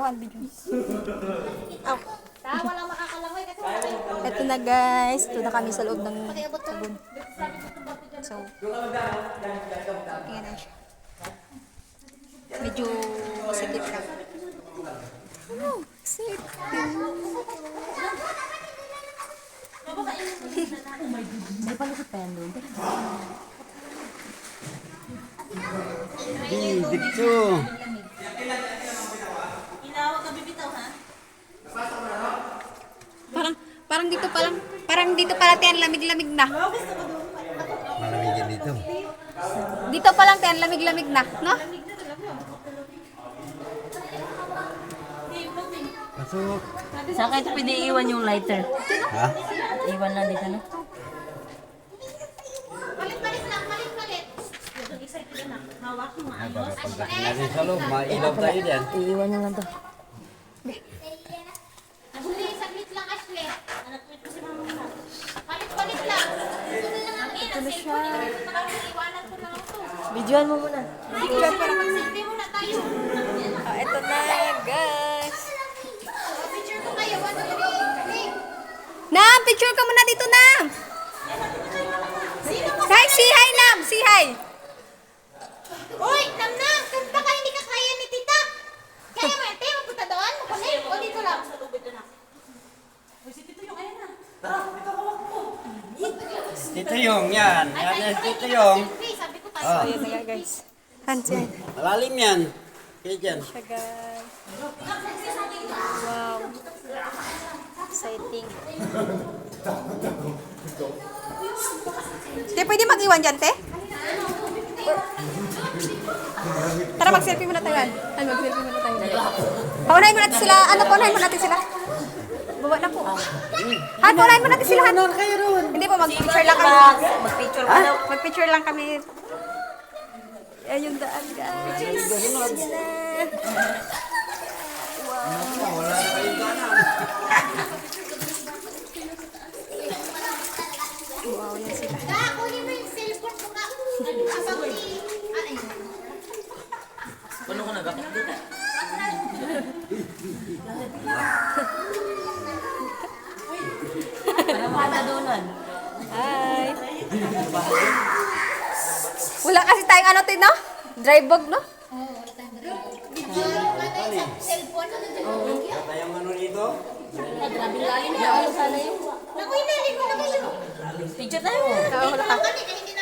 one video. Oh. Walang makakalangoy kasi Ito na guys. Ito na kami sa loob ng sabon. So, tingnan na siya. Medyo masikip lang. Oh, sikip. may palusot pa yan doon. Dito. Inawag ka bibitaw ha? Parang dito pala tayo lamig-lamig na. Malamig yan dito. Dito pa lang tayo lamig-lamig na, no? Pasok. Saan kayo ito pwede iwan yung lighter? Ha? Iwan lang dito, no? Ay, baka pagdating natin sa loob, mailaw tayo dyan. Iiwan na lang to. Ashley, saglit lang, Ashley. Palit-palit lang. Ito na siya. Iwanan ko na lang ito. Videoan mo muna. Picture pa naman. Selfie muna tayo. Ito na, guys. Picture ko kayo. 1, 2, 3. Nam, picture ka muna dito, Nam. Hi, say hi, Nam. Say hi. Uy, Nam-Nam, baka hindi ka kaya ni Tita. Kaya mo yan, tayo mapunta doon? Makulit o dito lang? Tito Yung, yan. Yan yan, Tito Yung. Selfie, sabi ko tayo. Ah, Ayan na yan, guys. Hansin. malalim yan. Kaya dyan. Siya, guys. Wow. Exciting. Te, pwede mag-iwan dyan, te? Tara, mag-selfie muna tayo. Ay, mag-selfie muna tayo. Paunahin mo natin sila. Ano, paunahin mo natin sila. Bawa na po. Han, paunahin mo natin sila. Han. Hindi po, mag-picture lang kami. Mag-picture ka daw. Mag-picture lang kami. Ayan yung daan, guys. Yan na. Wala na kayong gana. Wow, yan sila. Kunin mo yung cellphone mo ka. Abang ni... Ay, Paano ko nagakot dito? Para makatadunan. Hi. Wala kasi tayong ano, no? Dry bag, no? cellphone. Tayong ano dito? Grabe lalim na. Ano sana yung... Naku, inalin mo na kayo. Picture tayo. Oo, wala pa. Kanina, hindi